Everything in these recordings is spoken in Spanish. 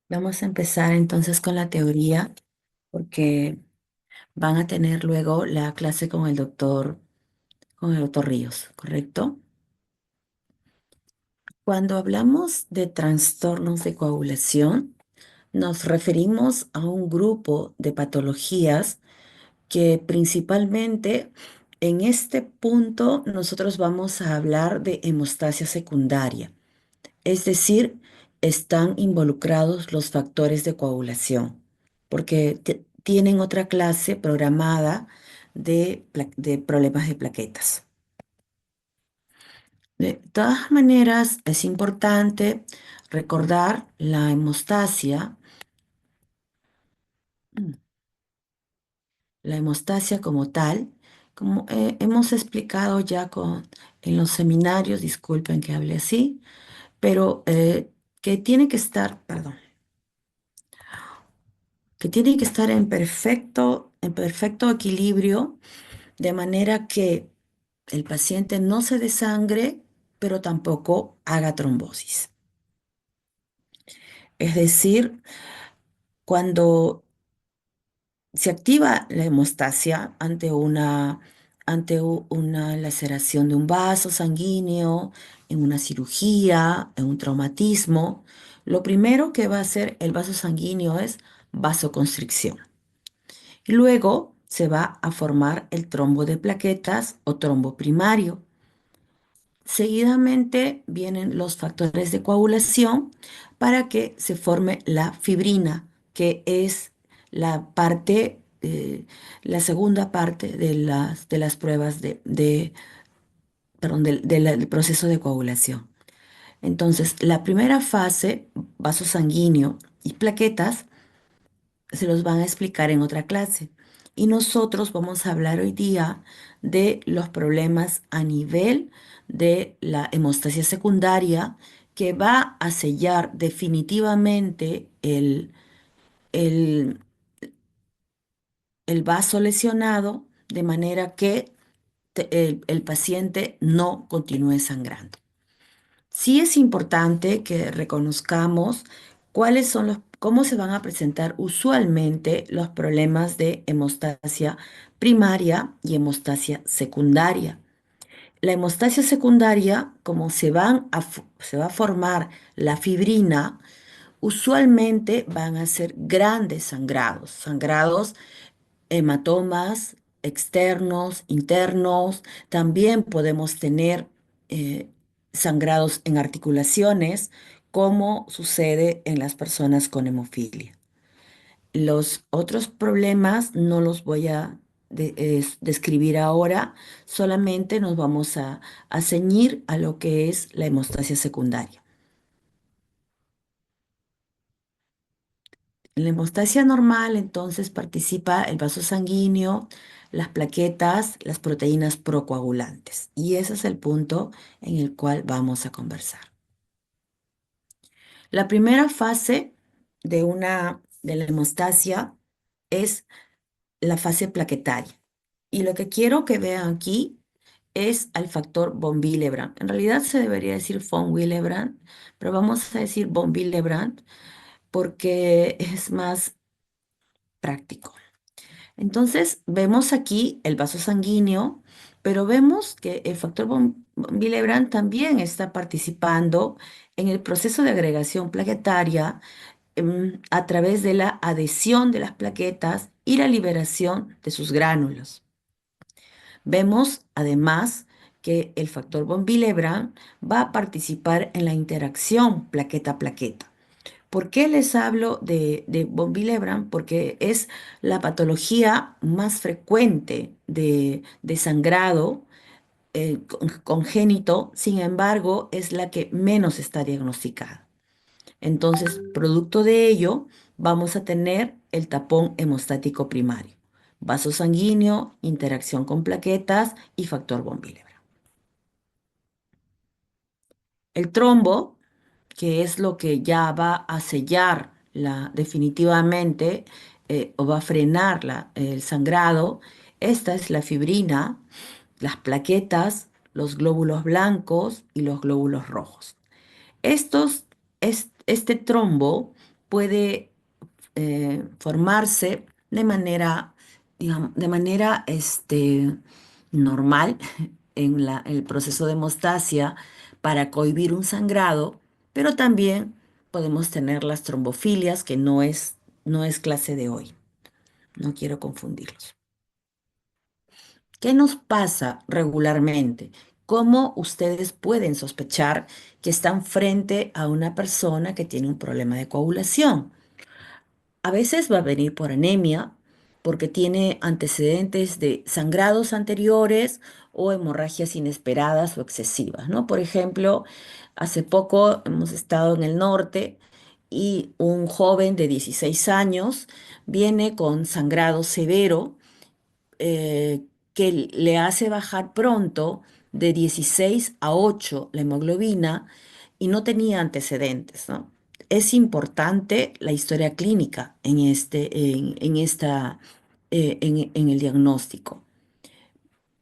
Vamos a empezar entonces con la teoría, porque van a tener luego la clase con el doctor Ríos, ¿correcto? Cuando hablamos de trastornos de coagulación, nos referimos a un grupo de patologías que principalmente en este punto nosotros vamos a hablar de hemostasia secundaria. Es decir, están involucrados los factores de coagulación, porque tienen otra clase programada de problemas de plaquetas. De todas maneras, es importante recordar la hemostasia, la hemostasia como tal, como hemos explicado ya en los seminarios, disculpen que hable así, pero que tiene que estar, perdón, que tiene que estar en perfecto equilibrio, de manera que el paciente no se desangre, pero tampoco haga trombosis. Es decir, cuando se activa la hemostasia ante una laceración de un vaso sanguíneo, en una cirugía, en un traumatismo, lo primero que va a hacer el vaso sanguíneo es vasoconstricción. Y luego se va a formar el trombo de plaquetas o trombo primario. Seguidamente vienen los factores de coagulación para que se forme la fibrina, que es la parte, la segunda parte de las pruebas perdón, del proceso de coagulación. Entonces, la primera fase, vaso sanguíneo y plaquetas, se los van a explicar en otra clase. Y nosotros vamos a hablar hoy día de los problemas a nivel de la hemostasia secundaria que va a sellar definitivamente el, el vaso lesionado de manera que el paciente no continúe sangrando. Sí es importante que reconozcamos cómo se van a presentar usualmente los problemas de hemostasia primaria y hemostasia secundaria. La hemostasia secundaria, como se va a formar la fibrina, usualmente van a ser grandes sangrados, hematomas externos, internos. También podemos tener eh, sangrados en articulaciones, como sucede en las personas con hemofilia. Los otros problemas no los voy a describir ahora, solamente nos vamos a ceñir a lo que es la hemostasia secundaria. En la hemostasia normal, entonces, participa el vaso sanguíneo, las plaquetas, las proteínas procoagulantes. Y ese es el punto en el cual vamos a conversar. La primera fase de la hemostasia es la fase plaquetaria. Y lo que quiero que vean aquí es al factor von Willebrand. En realidad se debería decir von Willebrand, pero vamos a decir von Willebrand porque es más práctico. Entonces, vemos aquí el vaso sanguíneo, pero vemos que el factor von Willebrand también está participando en el proceso de agregación plaquetaria, a través de la adhesión de las plaquetas y la liberación de sus gránulos. Vemos además que el factor von Willebrand va a participar en la interacción plaqueta-plaqueta. ¿Por qué les hablo de von Willebrand? Porque es la patología más frecuente de sangrado congénito, sin embargo, es la que menos está diagnosticada. Entonces, producto de ello, vamos a tener el tapón hemostático primario, vaso sanguíneo, interacción con plaquetas y factor von Willebrand. El trombo, que es lo que ya va a sellar definitivamente, o va a frenar el sangrado. Esta es la fibrina, las plaquetas, los glóbulos blancos y los glóbulos rojos. Este trombo puede formarse de manera, digamos, de manera normal en el proceso de hemostasia para cohibir un sangrado, pero también podemos tener las trombofilias, que no es clase de hoy. No quiero confundirlos. ¿Qué nos pasa regularmente? ¿Cómo ustedes pueden sospechar que están frente a una persona que tiene un problema de coagulación? A veces va a venir por anemia, porque tiene antecedentes de sangrados anteriores o hemorragias inesperadas o excesivas, ¿no? Por ejemplo, hace poco hemos estado en el norte y un joven de 16 años viene con sangrado severo, que le hace bajar pronto de 16 a 8 la hemoglobina y no tenía antecedentes, ¿no? Es importante la historia clínica en el diagnóstico.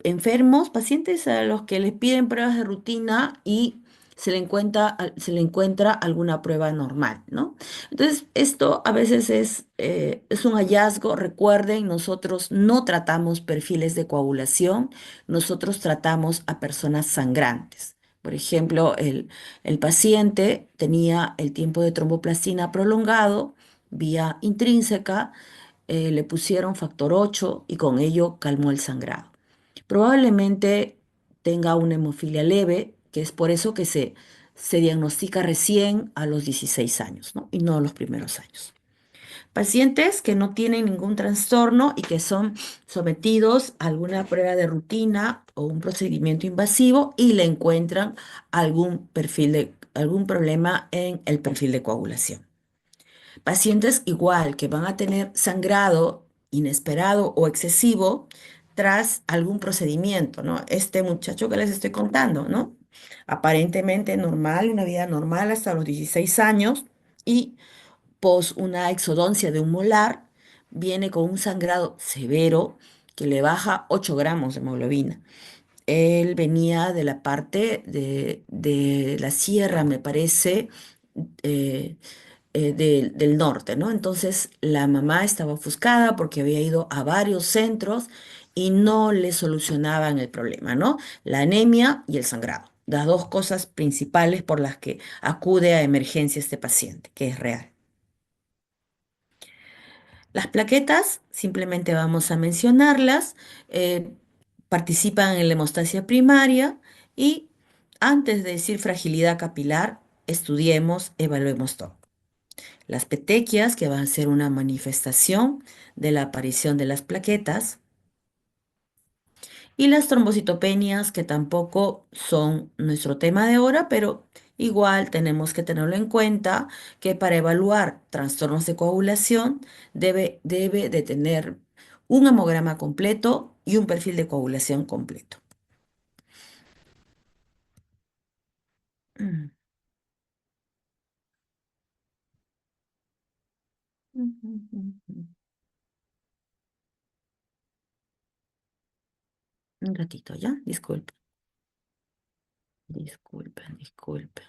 Enfermos, pacientes a los que les piden pruebas de rutina y se le encuentra alguna prueba normal, ¿no? Entonces, esto a veces es un hallazgo. Recuerden, nosotros no tratamos perfiles de coagulación, nosotros tratamos a personas sangrantes. Por ejemplo, el paciente tenía el tiempo de tromboplastina prolongado, vía intrínseca, le pusieron factor 8 y con ello calmó el sangrado. Probablemente tenga una hemofilia leve, que es por eso que se diagnostica recién a los 16 años, ¿no? Y no a los primeros años. Pacientes que no tienen ningún trastorno y que son sometidos a alguna prueba de rutina o un procedimiento invasivo y le encuentran algún problema en el perfil de coagulación. Pacientes igual que van a tener sangrado inesperado o excesivo tras algún procedimiento, ¿no? Este muchacho que les estoy contando, ¿no? Aparentemente normal, una vida normal hasta los 16 años y pos una exodoncia de un molar, viene con un sangrado severo que le baja 8 gramos de hemoglobina. Él venía de la parte de la sierra, me parece, eh, del norte, ¿no? Entonces la mamá estaba ofuscada porque había ido a varios centros y no le solucionaban el problema, ¿no? La anemia y el sangrado, las dos cosas principales por las que acude a emergencia este paciente, que es real. Las plaquetas, simplemente vamos a mencionarlas, eh, participan en la hemostasia primaria y antes de decir fragilidad capilar, estudiemos, evaluemos todo. Las petequias, que van a ser una manifestación de la aparición de las plaquetas, y las trombocitopenias, que tampoco son nuestro tema de ahora, pero igual tenemos que tenerlo en cuenta que para evaluar trastornos de coagulación debe de tener un hemograma completo y un perfil de coagulación completo. Mm. Un ratito, ¿ya? Disculpen, disculpen, disculpen.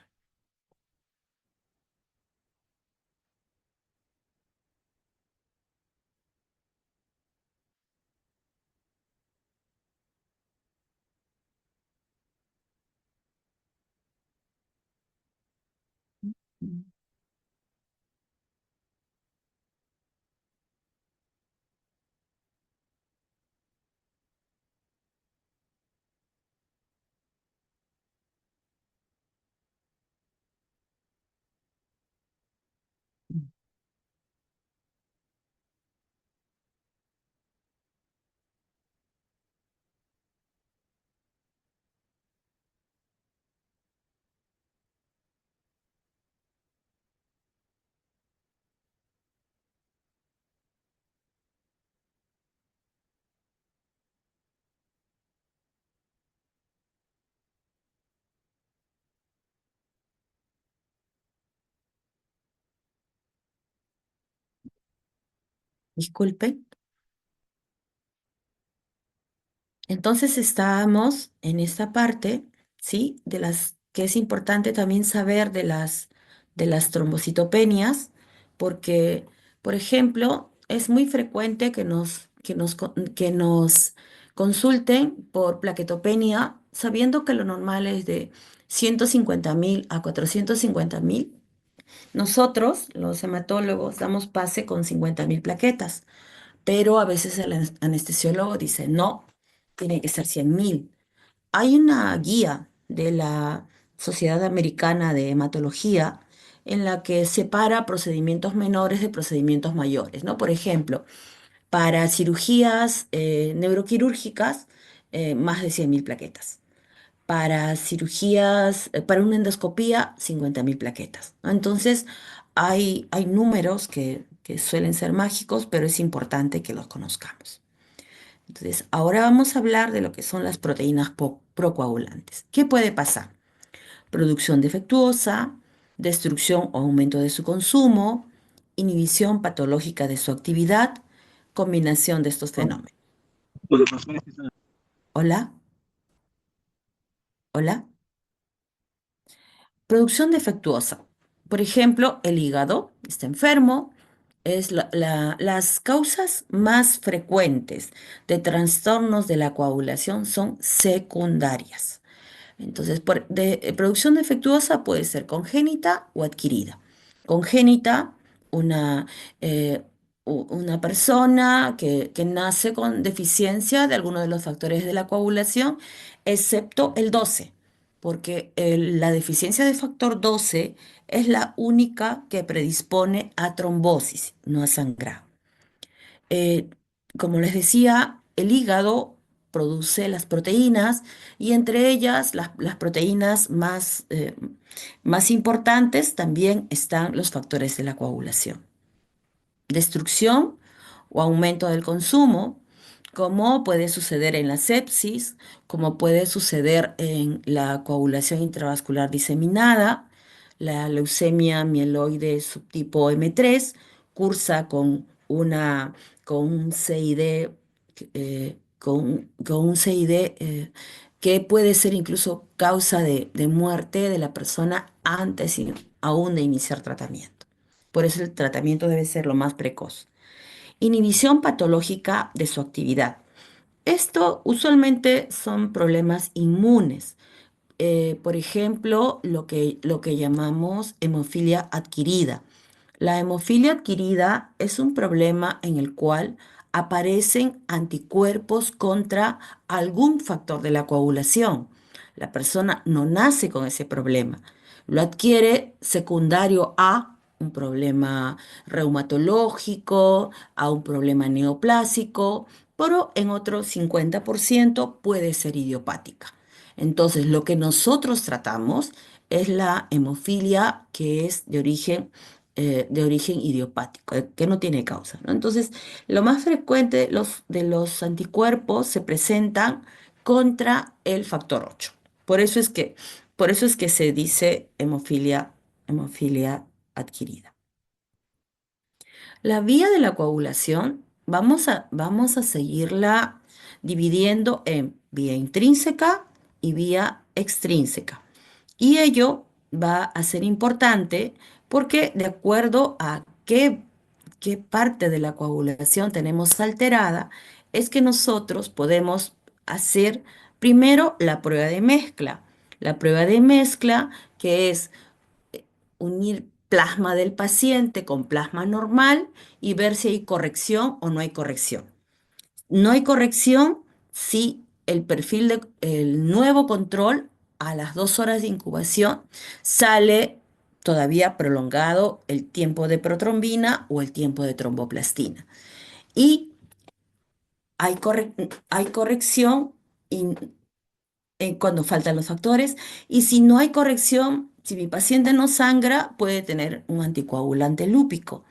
Disculpen. Entonces estábamos en esta parte, ¿sí? Que es importante también saber de las trombocitopenias, porque, por ejemplo, es muy frecuente que nos consulten por plaquetopenia, sabiendo que lo normal es de 150.000 a 450.000. Nosotros, los hematólogos, damos pase con 50.000 plaquetas, pero a veces el anestesiólogo dice, no, tiene que ser 100.000. Hay una guía de la Sociedad Americana de Hematología en la que separa procedimientos menores de procedimientos mayores, ¿no? Por ejemplo, para cirugías neuroquirúrgicas, más de 100.000 plaquetas. Para cirugías, para una endoscopía, 50.000 plaquetas, ¿no? Entonces, hay números que suelen ser mágicos, pero es importante que los conozcamos. Entonces, ahora vamos a hablar de lo que son las proteínas procoagulantes. ¿Qué puede pasar? Producción defectuosa, destrucción o aumento de su consumo, inhibición patológica de su actividad, combinación de estos fenómenos. Hola, hola. Producción defectuosa. Por ejemplo, el hígado está enfermo. Las causas más frecuentes de trastornos de la coagulación son secundarias. Entonces, producción defectuosa puede ser congénita o adquirida. Congénita, una, eh, una persona que nace con deficiencia de alguno de los factores de la coagulación, excepto el 12, porque la deficiencia de factor 12 es la única que predispone a trombosis, no a sangrado. Eh, Como les decía, el hígado produce las proteínas y entre ellas las proteínas más importantes también están los factores de la coagulación. Destrucción o aumento del consumo, como puede suceder en la sepsis, como puede suceder en la coagulación intravascular diseminada, la leucemia mieloide subtipo M3 cursa con un CID, con un CID que puede ser incluso causa de muerte de la persona antes aún de iniciar tratamiento. Por eso el tratamiento debe ser lo más precoz. Inhibición patológica de su actividad. Esto usualmente son problemas inmunes. Por ejemplo, lo que llamamos hemofilia adquirida. La hemofilia adquirida es un problema en el cual aparecen anticuerpos contra algún factor de la coagulación. La persona no nace con ese problema, lo adquiere secundario a un problema reumatológico, a un problema neoplásico, pero en otro 50% puede ser idiopática. Entonces, lo que nosotros tratamos es la hemofilia que es de origen idiopático, que no tiene causa, ¿no? Entonces, lo más frecuente de los anticuerpos se presentan contra el factor 8. Por eso es que, por eso es que se dice hemofilia adquirida. La vía de la coagulación vamos a seguirla dividiendo en vía intrínseca y vía extrínseca. Y ello va a ser importante porque de acuerdo a qué parte de la coagulación tenemos alterada, es que nosotros podemos hacer primero la prueba de mezcla. La prueba de mezcla que es unir plasma del paciente con plasma normal y ver si hay corrección o no hay corrección. No hay corrección si el nuevo control a las 2 horas de incubación sale todavía prolongado el tiempo de protrombina o el tiempo de tromboplastina. Y hay corrección cuando faltan los factores. Y si no hay corrección, si mi paciente no sangra, puede tener un anticoagulante lúpico.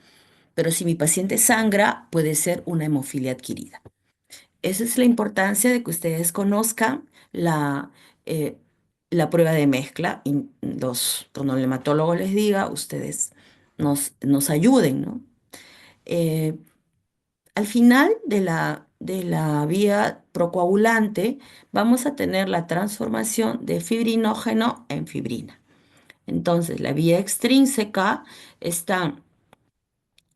Pero si mi paciente sangra, puede ser una hemofilia adquirida. Esa es la importancia de que ustedes conozcan eh, la prueba de mezcla y cuando el hematólogo les diga, ustedes nos ayuden, ¿no? Eh, Al final de la vía procoagulante, vamos a tener la transformación de fibrinógeno en fibrina. Entonces, la vía extrínseca está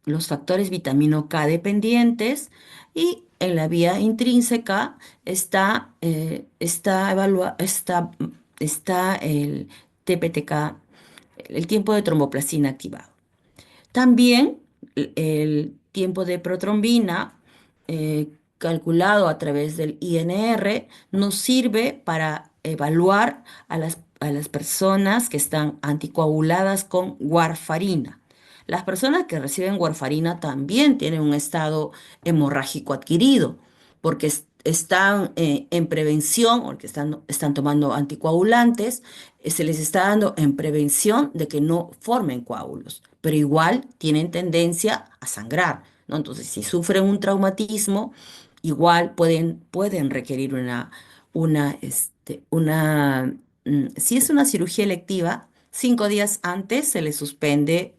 los factores vitamina K dependientes y en la vía intrínseca está el TPTK, el tiempo de tromboplastina activado. También el tiempo de protrombina, calculado a través del INR, nos sirve para evaluar a las personas que están anticoaguladas con warfarina. Las personas que reciben warfarina también tienen un estado hemorrágico adquirido, porque están en prevención, porque están tomando anticoagulantes, se les está dando en prevención de que no formen coágulos, pero igual tienen tendencia a sangrar, ¿no? Entonces, si sufren un traumatismo, igual pueden requerir si es una cirugía electiva, 5 días antes se les suspende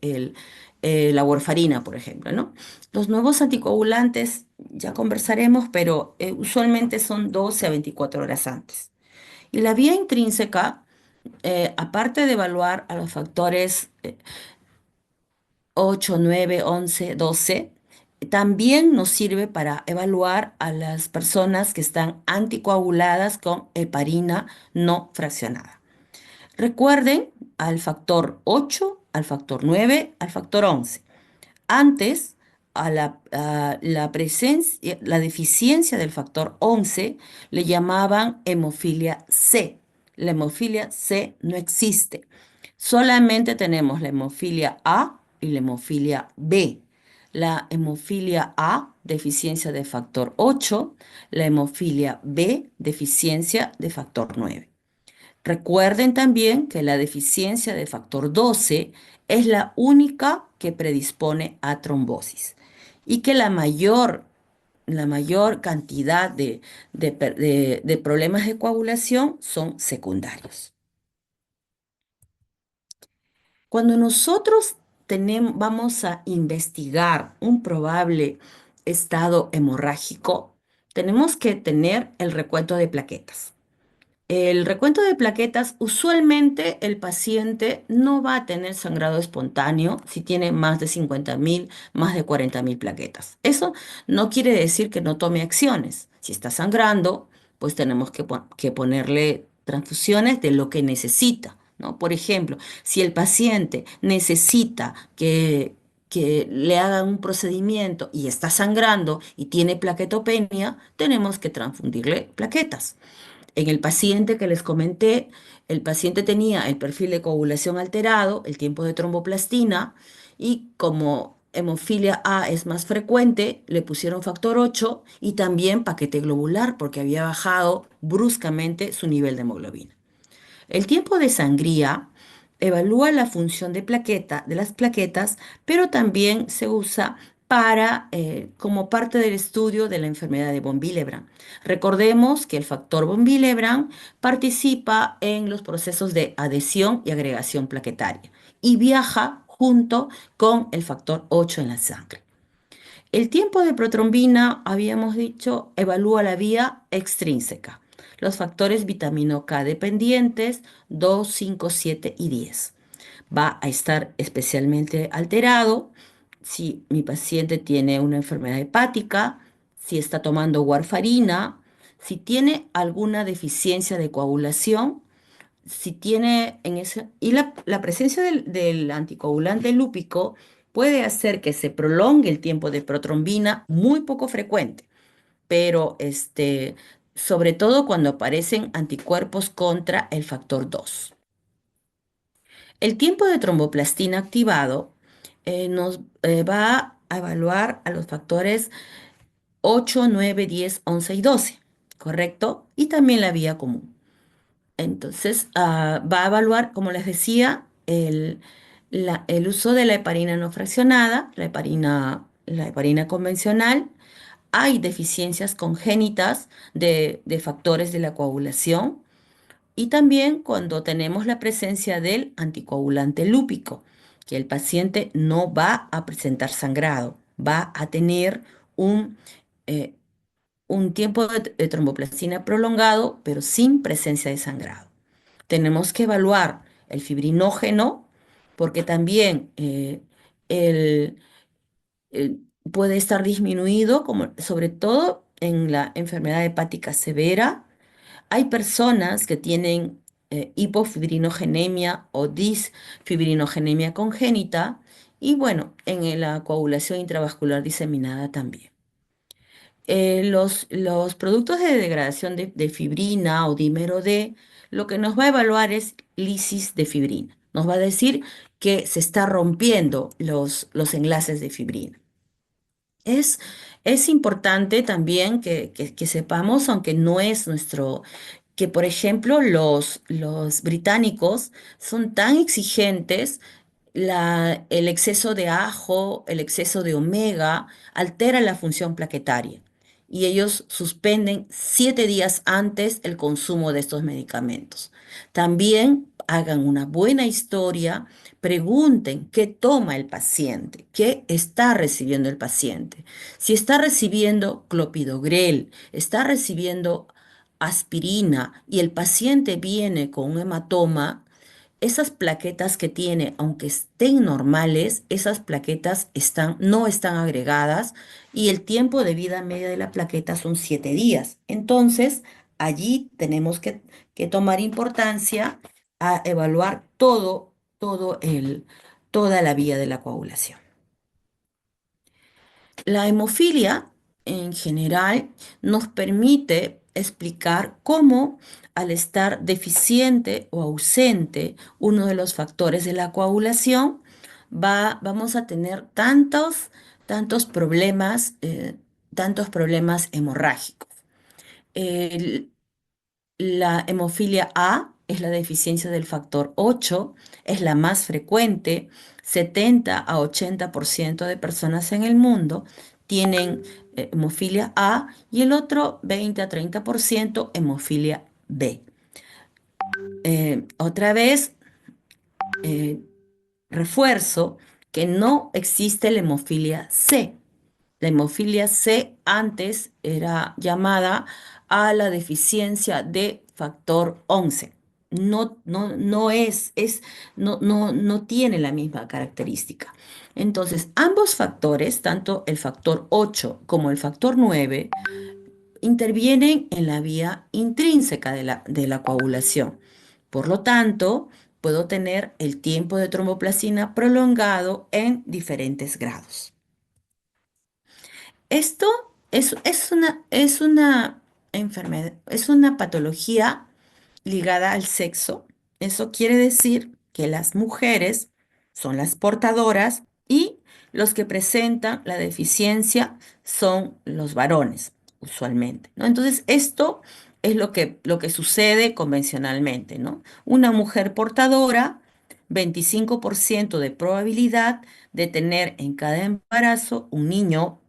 la warfarina, por ejemplo, ¿no? Los nuevos anticoagulantes, ya conversaremos, pero usualmente son 12 a 24 horas antes. Y la vía intrínseca, aparte de evaluar a los factores 8, 9, 11, 12, también nos sirve para evaluar a las personas que están anticoaguladas con heparina no fraccionada. Recuerden al factor 8, al factor 9, al factor 11. Antes, a la presencia, la deficiencia del factor 11 le llamaban hemofilia C. La hemofilia C no existe. Solamente tenemos la hemofilia A y la hemofilia B. La hemofilia A, deficiencia de factor 8, la hemofilia B, deficiencia de factor 9. Recuerden también que la deficiencia de factor 12 es la única que predispone a trombosis y que la mayor cantidad de problemas de coagulación son secundarios. Cuando nosotros vamos a investigar un probable estado hemorrágico, tenemos que tener el recuento de plaquetas. El recuento de plaquetas, usualmente el paciente no va a tener sangrado espontáneo si tiene más de 50.000, más de 40.000 plaquetas. Eso no quiere decir que no tome acciones. Si está sangrando, pues tenemos que ponerle transfusiones de lo que necesita, ¿no? Por ejemplo, si el paciente necesita que le hagan un procedimiento y está sangrando y tiene plaquetopenia, tenemos que transfundirle plaquetas. En el paciente que les comenté, el paciente tenía el perfil de coagulación alterado, el tiempo de tromboplastina, y como hemofilia A es más frecuente, le pusieron factor 8 y también paquete globular porque había bajado bruscamente su nivel de hemoglobina. El tiempo de sangría evalúa la función de las plaquetas, pero también se usa como parte del estudio de la enfermedad de von Willebrand. Recordemos que el factor von Willebrand participa en los procesos de adhesión y agregación plaquetaria y viaja junto con el factor 8 en la sangre. El tiempo de protrombina, habíamos dicho, evalúa la vía extrínseca. Los factores vitamina K dependientes 2, 5, 7 y 10. Va a estar especialmente alterado si mi paciente tiene una enfermedad hepática, si está tomando warfarina, si tiene alguna deficiencia de coagulación, si tiene en ese... Y la presencia del anticoagulante lúpico puede hacer que se prolongue el tiempo de protrombina, muy poco frecuente, pero sobre todo cuando aparecen anticuerpos contra el factor 2. El tiempo de tromboplastina activado nos va a evaluar a los factores 8, 9, 10, 11 y 12, ¿correcto? Y también la vía común. Entonces, va a evaluar, como les decía, el uso de la heparina no fraccionada, la heparina convencional. Hay deficiencias congénitas de factores de la coagulación y también cuando tenemos la presencia del anticoagulante lúpico, que el paciente no va a presentar sangrado, va a tener un, eh, un tiempo de tromboplastina prolongado, pero sin presencia de sangrado. Tenemos que evaluar el fibrinógeno, porque también eh, puede estar disminuido, como, sobre todo en la enfermedad hepática severa. Hay personas que tienen hipofibrinogenia o disfibrinogenia congénita y bueno, en la coagulación intravascular diseminada también. Los productos de degradación de fibrina o dímero D, lo que nos va a evaluar es lisis de fibrina. Nos va a decir que se está rompiendo los enlaces de fibrina. Es, es importante también que sepamos, aunque no es nuestro, que por ejemplo los británicos son tan exigentes, el exceso de ajo, el exceso de omega altera la función plaquetaria y ellos suspenden 7 días antes el consumo de estos medicamentos. También hagan una buena historia, pregunten qué toma el paciente, qué está recibiendo el paciente. Si está recibiendo clopidogrel, está recibiendo aspirina y el paciente viene con un hematoma, esas plaquetas que tiene, aunque estén normales, esas plaquetas no están agregadas y el tiempo de vida media de la plaqueta son 7 días. Entonces, allí tenemos que tomar importancia a evaluar toda la vía de la coagulación. La hemofilia, en general, nos permite explicar cómo, al estar deficiente o ausente uno de los factores de la coagulación, vamos a tener tantos problemas hemorrágicos. El- la hemofilia A es la deficiencia del factor 8, es la más frecuente. 70 a 80% de personas en el mundo tienen hemofilia A y el otro 20 a 30% hemofilia B. Otra vez, eh, refuerzo que no existe la hemofilia C. La hemofilia C antes era llamada a la deficiencia de factor 11. No tiene la misma característica. Entonces, ambos factores, tanto el factor 8 como el factor 9, intervienen en la vía intrínseca de la coagulación. Por lo tanto, puedo tener el tiempo de tromboplastina prolongado en diferentes grados. Esto es una enfermedad, es una patología ligada al sexo. Eso quiere decir que las mujeres son las portadoras y los que presentan la deficiencia son los varones, usualmente, ¿no? Entonces, esto es lo que sucede convencionalmente, ¿no? Una mujer portadora, 25% de probabilidad de tener en cada embarazo un niño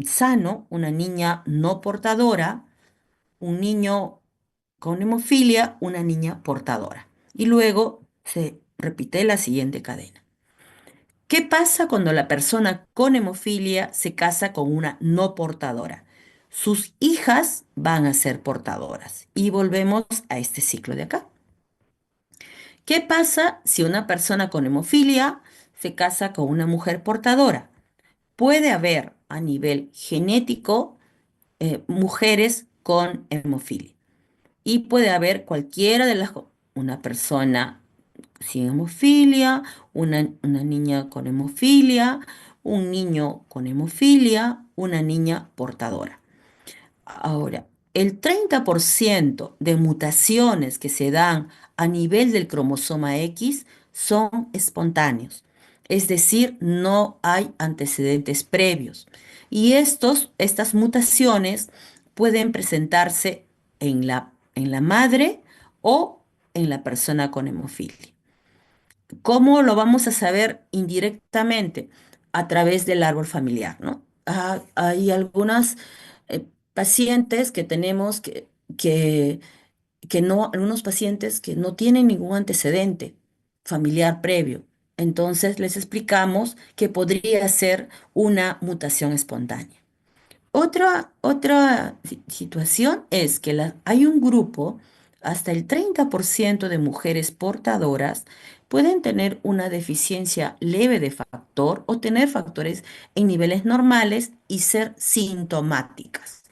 sano, una niña no portadora, un niño con hemofilia, una niña portadora. Y luego se repite la siguiente cadena. ¿Qué pasa cuando la persona con hemofilia se casa con una no portadora? Sus hijas van a ser portadoras. Y volvemos a este ciclo de acá. ¿Qué pasa si una persona con hemofilia se casa con una mujer portadora? Puede haber a nivel genético mujeres con hemofilia. Y puede haber cualquiera de una persona sin hemofilia, una niña con hemofilia, un niño con hemofilia, una niña portadora. Ahora, el 30% de mutaciones que se dan a nivel del cromosoma X son espontáneos, es decir, no hay antecedentes previos. Y estas mutaciones pueden presentarse en la madre o en la persona con hemofilia. ¿Cómo lo vamos a saber indirectamente? A través del árbol familiar, ¿no? Hay algunas pacientes que tenemos que, que no, algunos pacientes que no tienen ningún antecedente familiar previo. Entonces les explicamos que podría ser una mutación espontánea. Otra situación es que hay un grupo, hasta el 30% de mujeres portadoras, pueden tener una deficiencia leve de factor o tener factores en niveles normales y ser sintomáticas.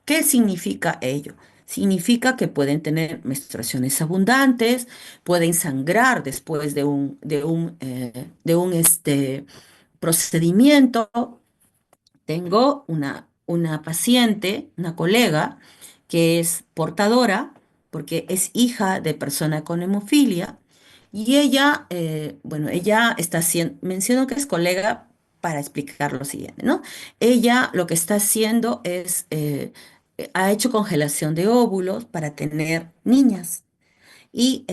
¿Qué significa ello? Significa que pueden tener menstruaciones abundantes, pueden sangrar después de un procedimiento. Tengo una paciente, una colega, que es portadora porque es hija de persona con hemofilia y ella, bueno, ella está haciendo, menciono que es colega para explicar lo siguiente, ¿no? Ella lo que está haciendo es, ha hecho congelación de óvulos para tener niñas y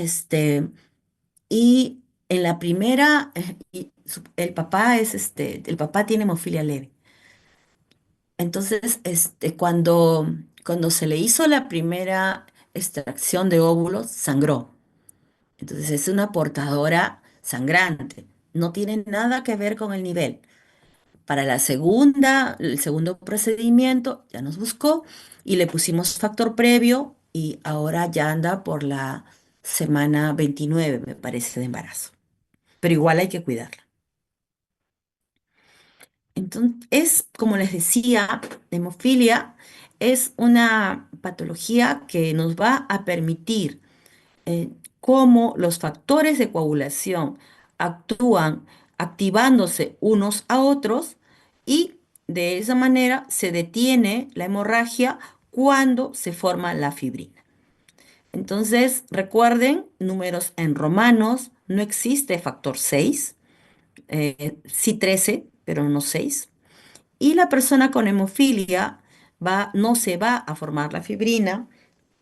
y en la primera, el papá el papá tiene hemofilia leve. Entonces, cuando se le hizo la primera extracción de óvulos, sangró. Entonces es una portadora sangrante. No tiene nada que ver con el nivel. Para el segundo procedimiento, ya nos buscó y le pusimos factor previo y ahora ya anda por la semana 29, me parece, de embarazo. Pero igual hay que cuidarla. Entonces, como les decía, hemofilia es una patología que nos va a permitir cómo los factores de coagulación actúan activándose unos a otros y de esa manera se detiene la hemorragia cuando se forma la fibrina. Entonces, recuerden, números en romanos, no existe factor 6, sí 13, pero no 6. Y la persona con hemofilia no se va a formar la fibrina,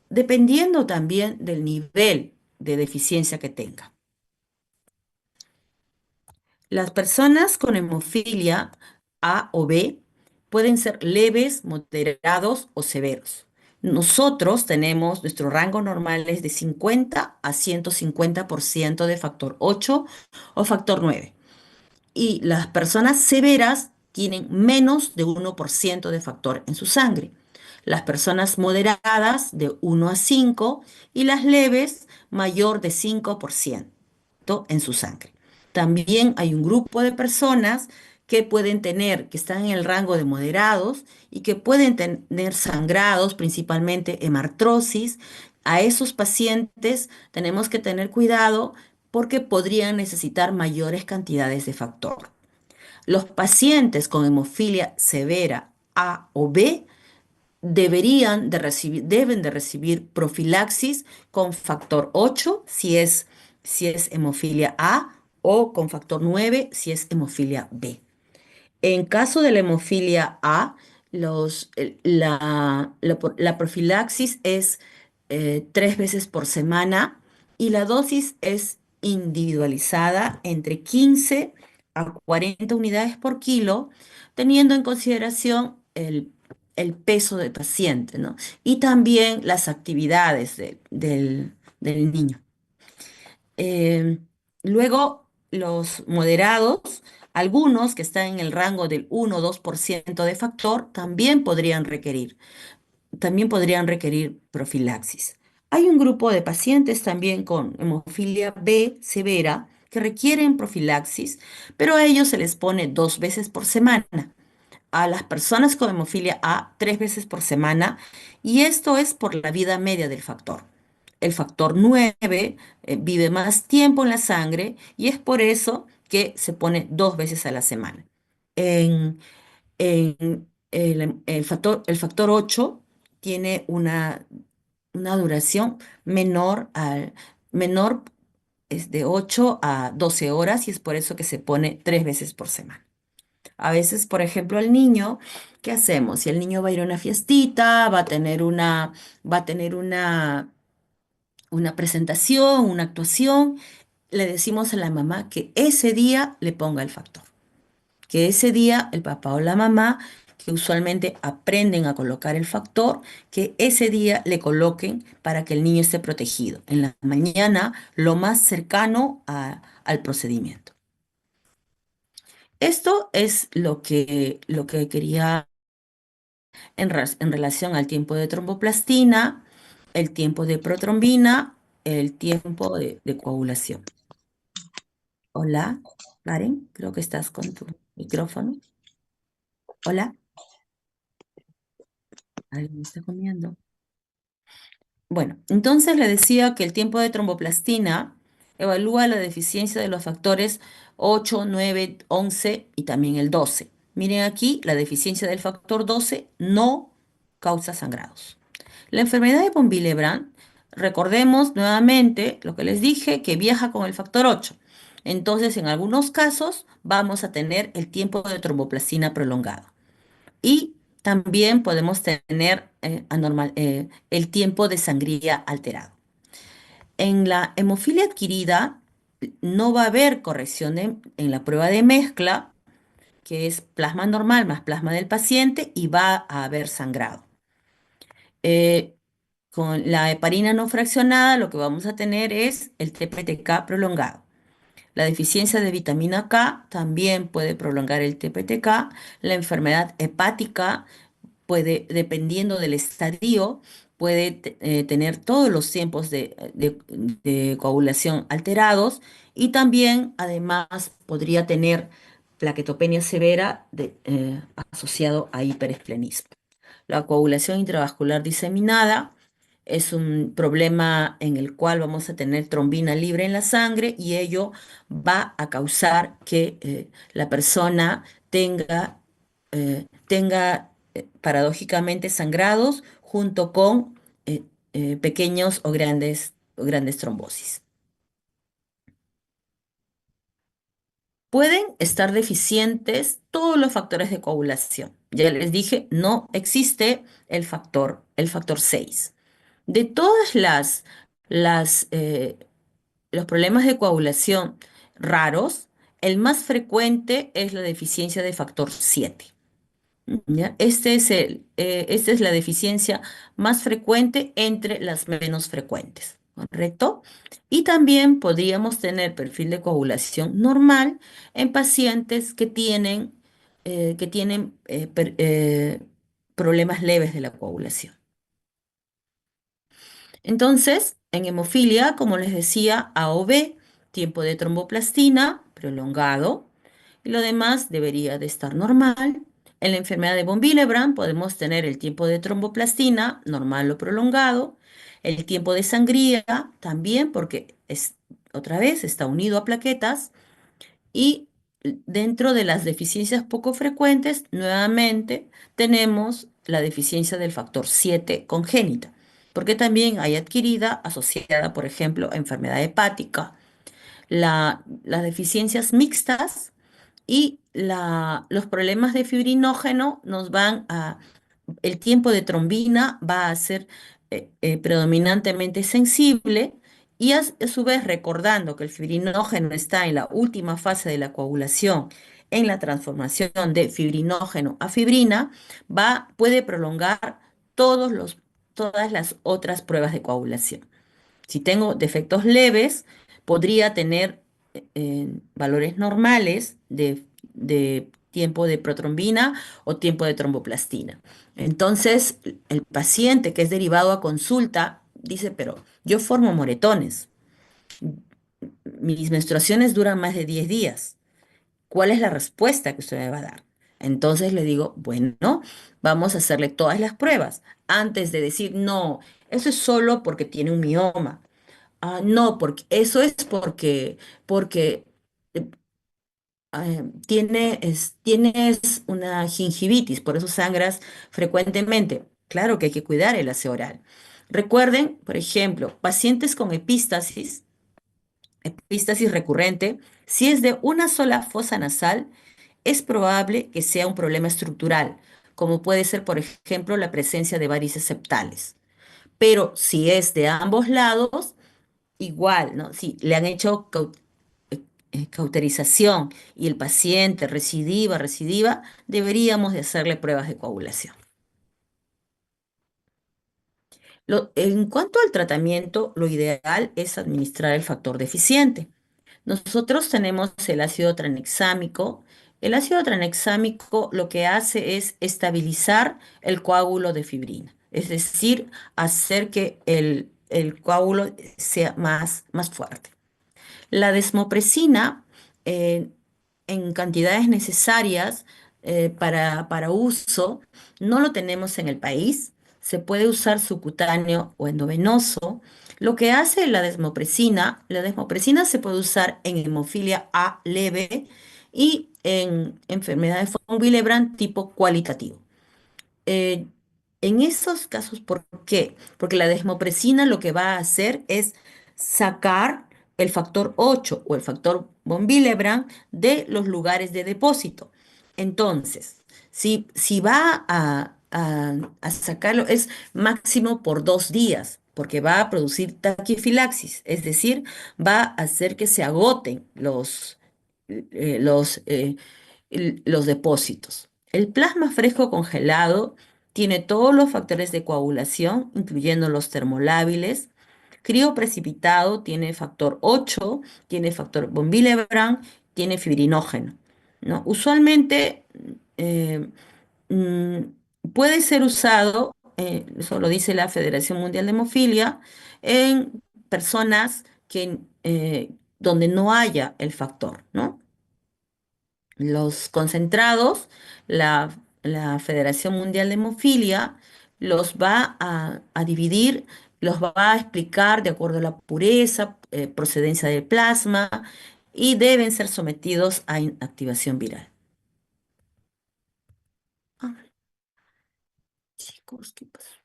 dependiendo también del nivel de deficiencia que tenga. Las personas con hemofilia A o B pueden ser leves, moderados o severos. Nosotros tenemos, nuestro rango normal es de 50 a 150% de factor 8 o factor 9. Y las personas severas tienen menos de 1% de factor en su sangre. Las personas moderadas de 1 a 5 y las leves mayor de 5% en su sangre. También hay un grupo de personas que están en el rango de moderados y que pueden tener sangrados, principalmente hemartrosis. A esos pacientes tenemos que tener cuidado porque podrían necesitar mayores cantidades de factor. Los pacientes con hemofilia severa A o B deben de recibir profilaxis con factor 8 si es hemofilia A o con factor 9 si es hemofilia B. En caso de la hemofilia A, la profilaxis es 3 veces por semana y la dosis es individualizada entre 15 a 40 unidades por kilo, teniendo en consideración el peso del paciente, ¿no? Y también las actividades del niño. Eh, Luego, los moderados, algunos que están en el rango del 1 o 2% de factor, también podrían requerir profilaxis. Hay un grupo de pacientes también con hemofilia B severa que requieren profilaxis, pero a ellos se les pone 2 veces por semana. A las personas con hemofilia A 3 veces por semana y esto es por la vida media del factor. El factor 9 vive más tiempo en la sangre y es por eso que se pone 2 veces a la semana. En, el factor 8 tiene una duración menor, es de 8 a 12 horas y es por eso que se pone 3 veces por semana. A veces, por ejemplo, al niño, ¿qué hacemos? Si el niño va a ir a una fiestita, va a tener una presentación, una actuación, le decimos a la mamá que ese día le ponga el factor, que ese día el papá o la mamá, que usualmente aprenden a colocar el factor, que ese día le coloquen para que el niño esté protegido. En la mañana, lo más cercano al procedimiento. Esto es lo que quería en relación al tiempo de tromboplastina, el tiempo de protrombina, el tiempo de coagulación. Hola, Karen, creo que estás con tu micrófono. Hola, alguien me está comiendo. Bueno, entonces le decía que el tiempo de tromboplastina evalúa la deficiencia de los factores 8, 9, 11 y también el 12. Miren aquí, la deficiencia del factor 12 no causa sangrados. La enfermedad de von Willebrand, recordemos nuevamente lo que les dije, que viaja con el factor 8. Entonces, en algunos casos vamos a tener el tiempo de tromboplastina prolongado. Y también podemos tener el tiempo de sangría alterado. En la hemofilia adquirida no va a haber corrección en la prueba de mezcla, que es plasma normal más plasma del paciente, y va a haber sangrado. Eh, con la heparina no fraccionada, lo que vamos a tener es el TPTK prolongado. La deficiencia de vitamina K también puede prolongar el TPTK. La enfermedad hepática puede, dependiendo del estadio, puede tener todos los tiempos de coagulación alterados y también, además, podría tener plaquetopenia severa asociado a hiperesplenismo. La coagulación intravascular diseminada es un problema en el cual vamos a tener trombina libre en la sangre y ello va a causar que la persona tenga paradójicamente sangrados junto con pequeños o grandes trombosis. Pueden estar deficientes todos los factores de coagulación. Ya les dije, no existe el factor 6. De todas las los problemas de coagulación raros, el más frecuente es la deficiencia de factor 7. ¿Ya? Esta es la deficiencia más frecuente entre las menos frecuentes, ¿correcto? Y también podríamos tener perfil de coagulación normal en pacientes que tienen problemas leves de la coagulación. Entonces, en hemofilia, como les decía, A o B, tiempo de tromboplastina prolongado, y lo demás debería de estar normal. En la enfermedad de von Willebrand podemos tener el tiempo de tromboplastina normal o prolongado, el tiempo de sangría también, porque otra vez está unido a plaquetas, y dentro de las deficiencias poco frecuentes, nuevamente tenemos la deficiencia del factor 7 congénita, porque también hay adquirida asociada, por ejemplo, a enfermedad hepática. Las deficiencias mixtas y los problemas de fibrinógeno el tiempo de trombina va a ser predominantemente sensible y a su vez recordando que el fibrinógeno está en la última fase de la coagulación, en la transformación de fibrinógeno a fibrina, puede prolongar todas las otras pruebas de coagulación. Si tengo defectos leves, podría tener valores normales de tiempo de protrombina o tiempo de tromboplastina. Entonces, el paciente que es derivado a consulta dice, pero yo formo moretones, mis menstruaciones duran más de 10 días. ¿Cuál es la respuesta que usted me va a dar? Entonces le digo, bueno, vamos a hacerle todas las pruebas antes de decir, no, eso es solo porque tiene un mioma. Ah, no, porque eso es porque eh, tienes una gingivitis, por eso sangras frecuentemente. Claro que hay que cuidar el aseo oral. Recuerden, por ejemplo, pacientes con epístasis recurrente, si es de una sola fosa nasal, es probable que sea un problema estructural, como puede ser, por ejemplo, la presencia de varices septales. Pero si es de ambos lados, igual, ¿no? Si le han hecho cauterización y el paciente recidiva, deberíamos de hacerle pruebas de coagulación. En cuanto al tratamiento, lo ideal es administrar el factor deficiente. Nosotros tenemos el ácido tranexámico. El ácido tranexámico lo que hace es estabilizar el coágulo de fibrina, es decir, hacer que el coágulo sea más fuerte. La desmopresina eh, en cantidades necesarias para uso. No lo tenemos en el país. Se puede usar subcutáneo o endovenoso. Lo que hace la desmopresina se puede usar en hemofilia A leve y en enfermedades von Willebrand tipo cualitativo. Eh, en esos casos, ¿por qué? Porque la desmopresina lo que va a hacer es sacar el factor 8 o el factor von Willebrand de los lugares de depósito. Entonces, si va a sacarlo, es máximo por 2 días, porque va a producir taquifilaxis, es decir, va a hacer que se agoten los depósitos. El plasma fresco congelado tiene todos los factores de coagulación, incluyendo los termolábiles. Crío precipitado tiene factor 8, tiene factor von Willebrand, tiene fibrinógeno, ¿no? Usualmente eh, mm, puede ser usado, eso lo dice la Federación Mundial de Hemofilia, en personas donde no haya el factor, ¿no? Los concentrados, la Federación Mundial de Hemofilia los va a dividir, los va a explicar de acuerdo a la pureza, procedencia del plasma y deben ser sometidos a inactivación viral. Ah, chicos, ¿qué pasó?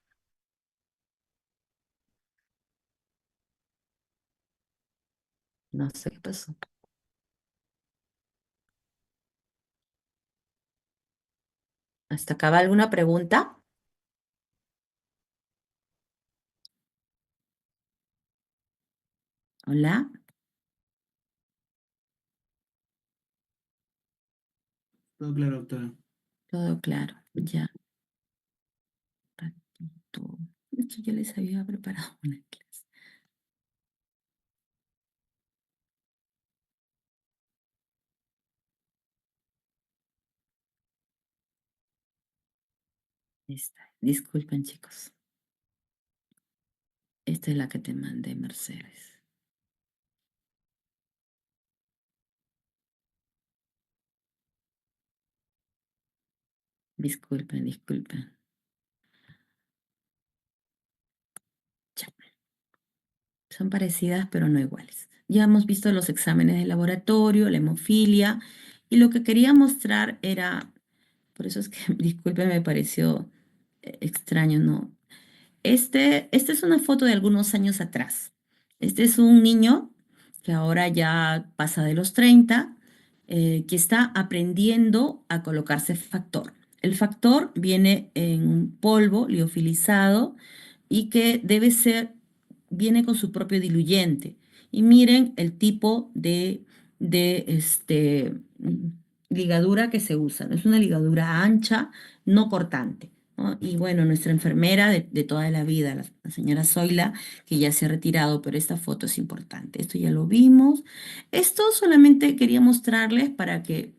No sé qué pasó. ¿Hasta acá va alguna pregunta? Hola, Todo claro, doctora. todo claro. Ya, ratito. Esto yo les había preparado una clase. Esta. Disculpen, chicos. Esta es la que te mandé, Mercedes. Disculpen, disculpen. Ya. Son parecidas, pero no iguales. Ya hemos visto los exámenes de laboratorio, la hemofilia, y lo que quería mostrar era, por eso es que, disculpen, me pareció extraño, ¿no? Esta es una foto de algunos años atrás. Este es un niño que ahora ya pasa de los 30, que está aprendiendo a colocarse factor. El factor viene en un polvo liofilizado y que viene con su propio diluyente. Y miren el tipo de ligadura que se usa, ¿no? Es una ligadura ancha, no cortante, ¿no? Y bueno, nuestra enfermera de toda la vida, la señora Zoila, que ya se ha retirado, pero esta foto es importante. Esto ya lo vimos. Esto solamente quería mostrarles para que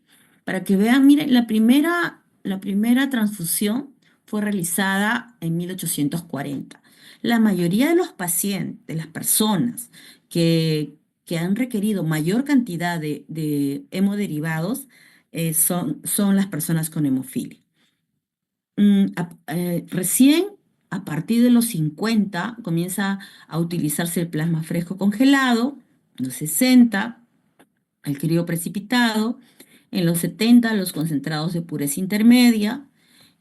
vean, miren, la primera transfusión fue realizada en 1840. La mayoría de los pacientes, de las personas que han requerido mayor cantidad de hemoderivados, son las personas con hemofilia. Recién a partir de los 50 comienza a utilizarse el plasma fresco congelado, en los 60 el crío precipitado, en los 70 los concentrados de pureza intermedia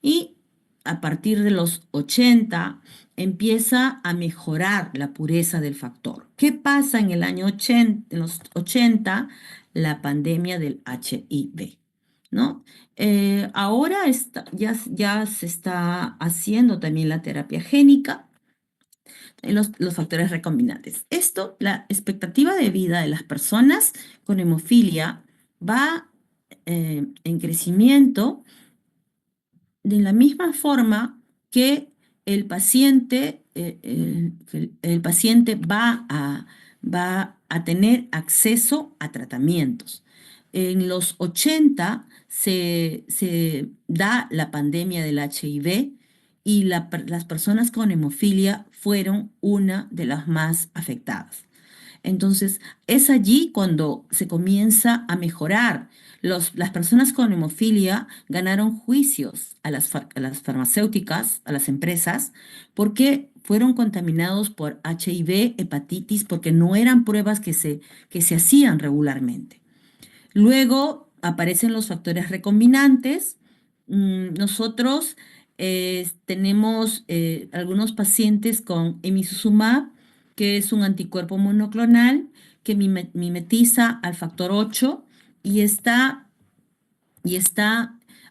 y a partir de los 80 empieza a mejorar la pureza del factor. ¿Qué pasa en el año 80, en los 80? La pandemia del HIV, ¿no? Ahora ya se está haciendo también la terapia génica en los factores recombinantes. Esto, la expectativa de vida de las personas con hemofilia va en crecimiento de la misma forma que el paciente va a tener acceso a tratamientos. En los 80 se da la pandemia del HIV y las personas con hemofilia fueron una de las más afectadas. Entonces, es allí cuando se comienza a mejorar. Las personas con hemofilia ganaron juicios a las farmacéuticas, a las empresas, porque fueron contaminados por HIV, hepatitis, porque no eran pruebas que se hacían regularmente. Luego aparecen los factores recombinantes. Nosotros tenemos algunos pacientes con emicizumab, que es un anticuerpo monoclonal que mimetiza al factor 8 y está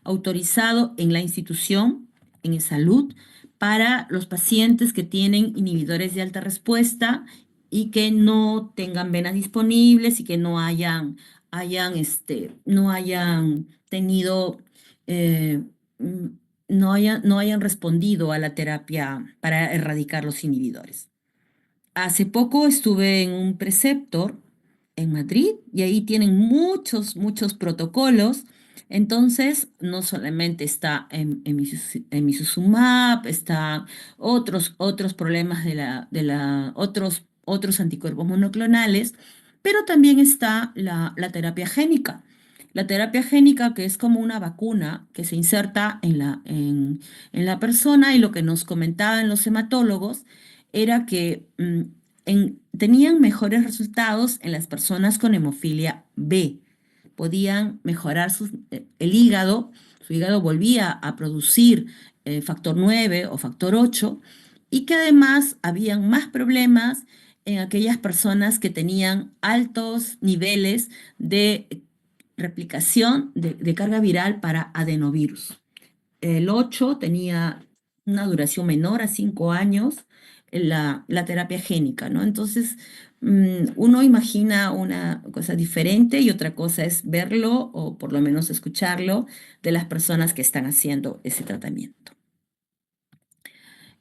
autorizado en la institución, en salud, para los pacientes que tienen inhibidores de alta respuesta y que no tengan venas disponibles y que no hayan tenido, eh, mm, no hayan respondido a la terapia para erradicar los inhibidores. Hace poco estuve en un preceptor en Madrid y ahí tienen muchos protocolos. Entonces, no solamente está en Emicizumab, está otros problemas otros anticuerpos monoclonales, pero también está la terapia génica. La terapia génica, que es como una vacuna que se inserta en la persona, y lo que nos comentaban los hematólogos era que tenían mejores resultados en las personas con hemofilia B. Podían mejorar el hígado, su hígado volvía a producir factor 9 o factor 8, y que además habían más problemas en aquellas personas que tenían altos niveles de replicación de carga viral para adenovirus. El 8 tenía una duración menor a 5 años, la terapia génica, ¿no? Entonces, uno imagina una cosa diferente y otra cosa es verlo o por lo menos escucharlo de las personas que están haciendo ese tratamiento.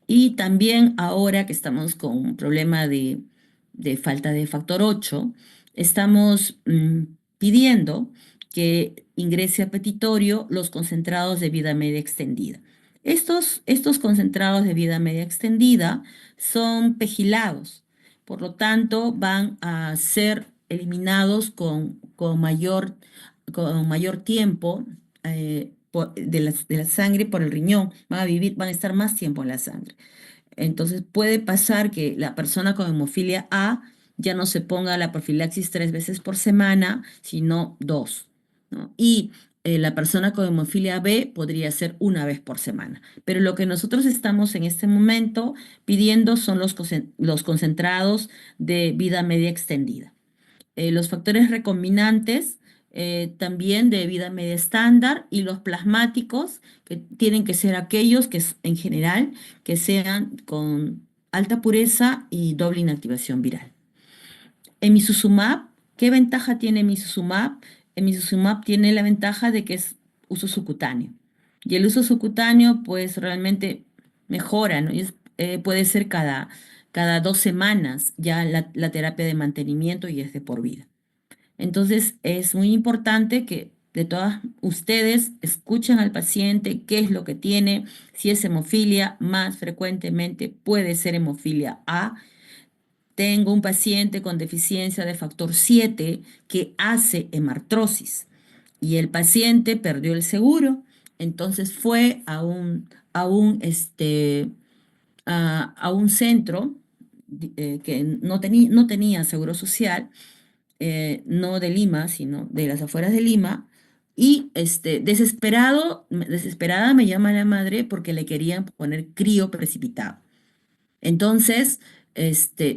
Y también ahora que estamos con un problema de falta de factor 8, estamos pidiendo que ingrese a petitorio los concentrados de vida media extendida. Estos concentrados de vida media extendida son pegilados, por lo tanto van a ser eliminados con mayor tiempo de la sangre por el riñón, van a estar más tiempo en la sangre. Entonces puede pasar que la persona con hemofilia A ya no se ponga la profilaxis 3 veces por semana, sino dos, ¿no? Y la persona con hemofilia B podría ser una vez por semana. Pero lo que nosotros estamos en este momento pidiendo son los concentrados de vida media extendida. Los factores recombinantes también de vida media estándar, y los plasmáticos, que tienen que ser aquellos en general que sean con alta pureza y doble inactivación viral. Emicizumab, ¿qué ventaja tiene emicizumab? Emicizumab tiene la ventaja de que es uso subcutáneo. Y el uso subcutáneo, pues realmente mejora, ¿no? Puede ser cada 2 semanas ya la terapia de mantenimiento, y es de por vida. Entonces, es muy importante que de todas ustedes escuchen al paciente qué es lo que tiene. Si es hemofilia, más frecuentemente puede ser hemofilia A. Tengo un paciente con deficiencia de factor 7 que hace hemartrosis y el paciente perdió el seguro, entonces fue a un centro que no tenía seguro social, no de Lima, sino de las afueras de Lima, y desesperada me llama la madre porque le querían poner crío precipitado. Entonces,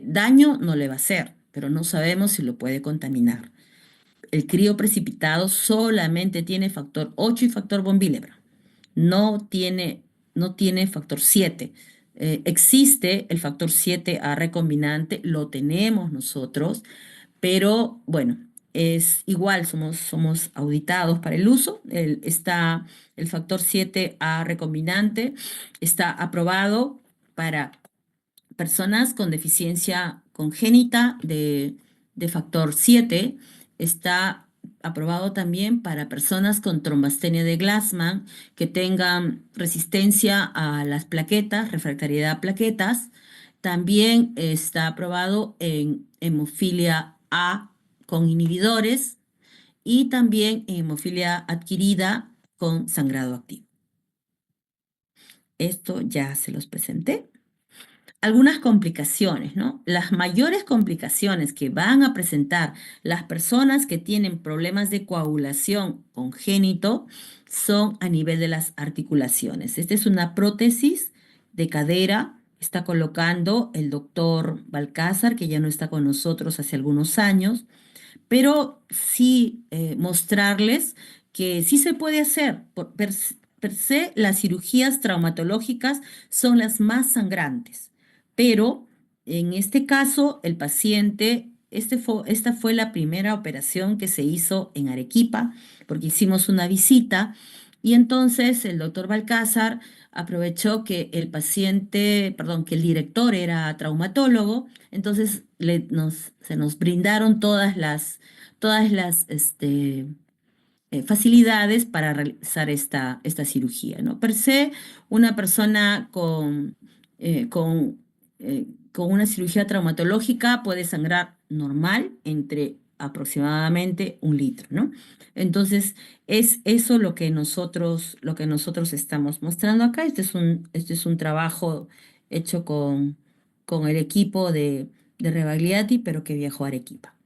daño no le va a hacer, pero no sabemos si lo puede contaminar. El crío precipitado solamente tiene factor 8 y factor von Willebrand. No tiene, no tiene factor 7. Existe el factor 7A recombinante, lo tenemos nosotros, pero bueno, es igual, somos auditados para el uso. Está el factor 7A recombinante, está aprobado para personas con deficiencia congénita de factor 7. Está aprobado también para personas con trombastenia de Glassman que tengan resistencia a las plaquetas, refractariedad a plaquetas, También está aprobado en hemofilia A con inhibidores y también en hemofilia adquirida con sangrado activo. Esto ya se los presenté. Algunas complicaciones, ¿no? Las mayores complicaciones que van a presentar las personas que tienen problemas de coagulación congénito son a nivel de las articulaciones. Esta es una prótesis de cadera que está colocando el doctor Balcázar, que ya no está con nosotros hace algunos años, pero sí mostrarles que sí se puede hacer. Per se, las cirugías traumatológicas son las más sangrantes, pero en este caso, el paciente, esta fue la primera operación que se hizo en Arequipa, porque hicimos una visita y entonces el doctor Balcázar aprovechó que el paciente, perdón, que el director era traumatólogo, entonces se nos brindaron todas las facilidades para realizar esta cirugía, ¿no? Per se, una persona con una cirugía traumatológica puede sangrar normal entre aproximadamente 1 litro, ¿no? Entonces, es eso lo que nosotros estamos mostrando acá. Este es un trabajo hecho con el equipo de Rebagliati, pero que viajó a Arequipa.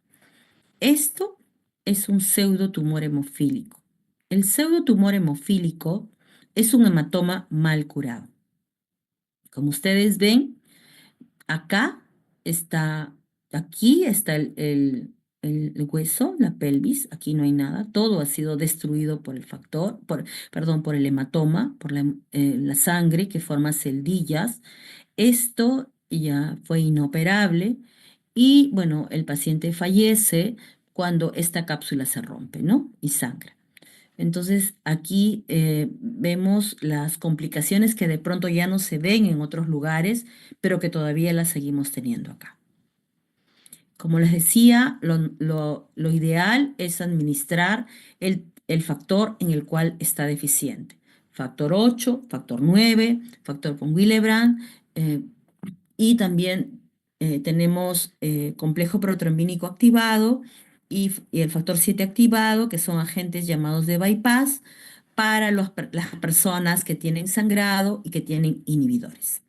Esto es un pseudotumor hemofílico. El pseudotumor hemofílico es un hematoma mal curado. Como ustedes ven, acá está, aquí está el hueso, la pelvis, aquí no hay nada, todo ha sido destruido por el perdón, por el hematoma, por la sangre que forma celdillas. Esto ya fue inoperable y, bueno, el paciente fallece cuando esta cápsula se rompe, ¿no? Y sangra. Entonces, aquí vemos las complicaciones que de pronto ya no se ven en otros lugares, pero que todavía las seguimos teniendo acá. Como les decía, lo ideal es administrar el factor en el cual está deficiente. Factor 8, factor 9, factor von Willebrand, eh, y también tenemos complejo protrombínico activado y el factor 7 activado, que son agentes llamados de bypass para las personas que tienen sangrado y que tienen inhibidores.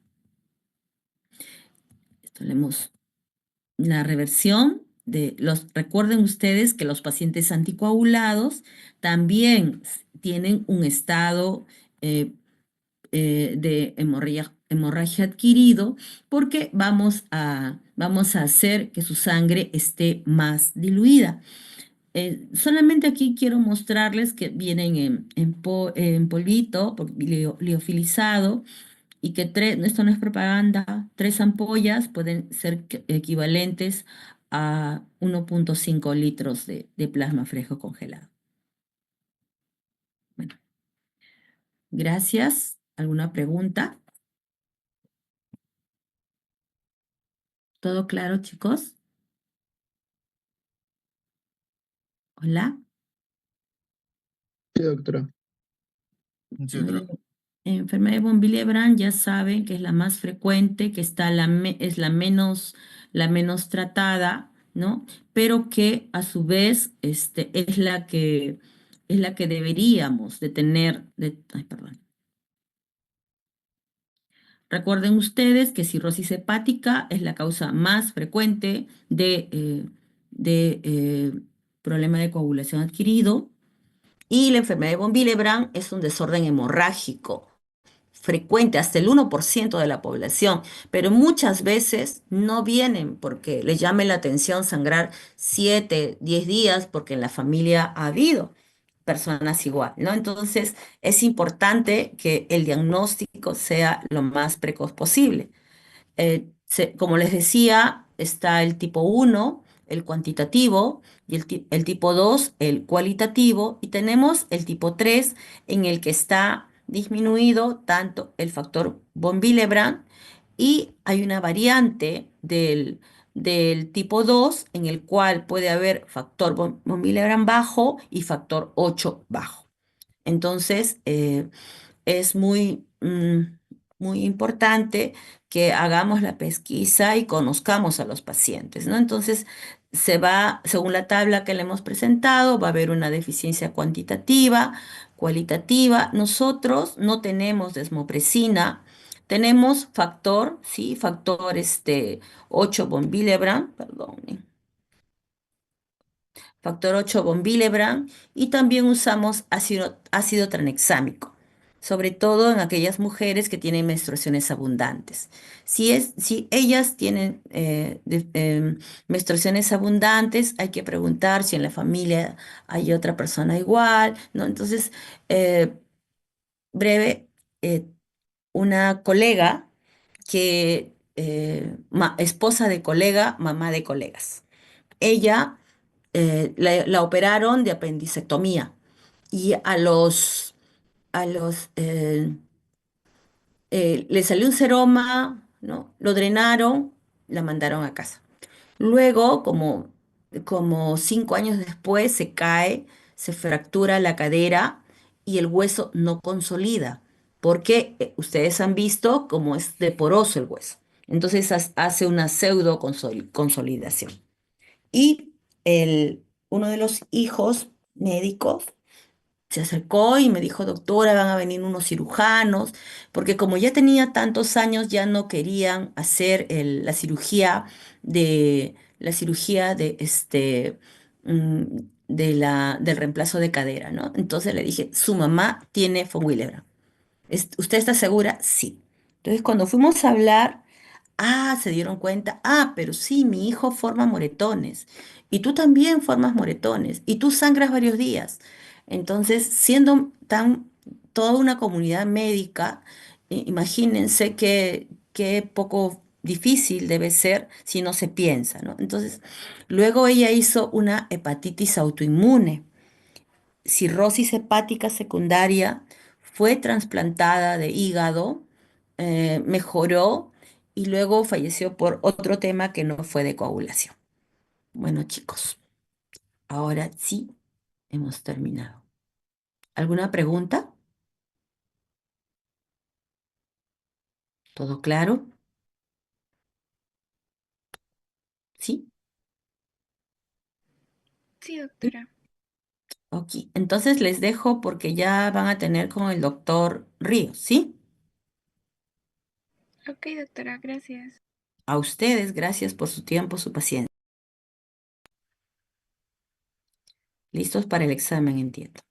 Esto leemos la reversión recuerden ustedes que los pacientes anticoagulados también tienen un estado eh, de hemorragia adquirido, porque vamos a hacer que su sangre esté más diluida. Solamente aquí quiero mostrarles que vienen en polvito, liofilizado, y que esto no es propaganda, 3 ampollas pueden ser equivalentes a 1,5 litros de plasma fresco congelado. Bueno, gracias. ¿Alguna pregunta? ¿Todo claro, chicos? Hola. Sí, doctora. Sí, Bueno, doctora. enfermedad de von Willebrand ya saben que es la más frecuente, que es la menos tratada, ¿no? Pero que a su vez es la que deberíamos de tener. Ay, perdón. Recuerden ustedes que cirrosis hepática es la causa más frecuente de problema de coagulación adquirido, y la enfermedad de von Willebrand es un desorden hemorrágico frecuente, hasta el 1% de la población, pero muchas veces no vienen porque les llame la atención sangrar 7, 10 días porque en la familia ha habido personas igual, ¿no? Entonces es importante que el diagnóstico sea lo más precoz posible. Como les decía, está el tipo 1, el cuantitativo, y el tipo 2, el cualitativo, y tenemos el tipo 3, en el que está disminuido tanto el factor von Willebrand, y hay una variante del tipo 2 en el cual puede haber factor von Willebrand bajo y factor 8 bajo. Entonces, es muy muy importante que hagamos la pesquisa y conozcamos a los pacientes, ¿no? Entonces, según la tabla que le hemos presentado, va a haber una deficiencia cuantitativa, cualitativa. Nosotros no tenemos desmopresina, tenemos factor, ¿sí? Factor 8 von Willebrand, perdón, factor 8 von Willebrand, y también usamos ácido tranexámico, sobre todo en aquellas mujeres que tienen menstruaciones abundantes. Si ellas tienen menstruaciones abundantes, hay que preguntar si en la familia hay otra persona igual, ¿no? Entonces, eh, breve, una colega esposa de colega, mamá de colegas. Ella la operaron de apendicectomía y le salió un seroma, ¿no? Lo drenaron, la mandaron a casa. Luego, como 5 años después, se cae, se fractura la cadera y el hueso no consolida, porque ustedes han visto cómo es de poroso el hueso. Entonces hace una pseudo consolidación. Y uno de los hijos médicos se acercó y me dijo, doctora, van a venir unos cirujanos, porque como ya tenía tantos años, ya no querían hacer la cirugía del reemplazo de cadera, ¿no? Entonces le dije, su mamá tiene von Willebrand. ¿Usted está segura? Sí. Entonces, cuando fuimos a hablar, se dieron cuenta, pero sí, mi hijo forma moretones y tú también formas moretones y tú sangras varios días. Entonces, siendo toda una comunidad médica, imagínense qué poco difícil debe ser si no se piensa, ¿no? Entonces, luego ella hizo una hepatitis autoinmune, cirrosis hepática secundaria, fue trasplantada de hígado, mejoró y luego falleció por otro tema que no fue de coagulación. Bueno, chicos, ahora sí hemos terminado. ¿Alguna pregunta? ¿Todo claro? ¿Sí? Sí, doctora. Ok, entonces les dejo porque ya van a tener con el doctor Ríos, ¿sí? Ok, doctora, gracias. A ustedes, gracias por su tiempo, su paciencia. Listos para el examen, entiendo.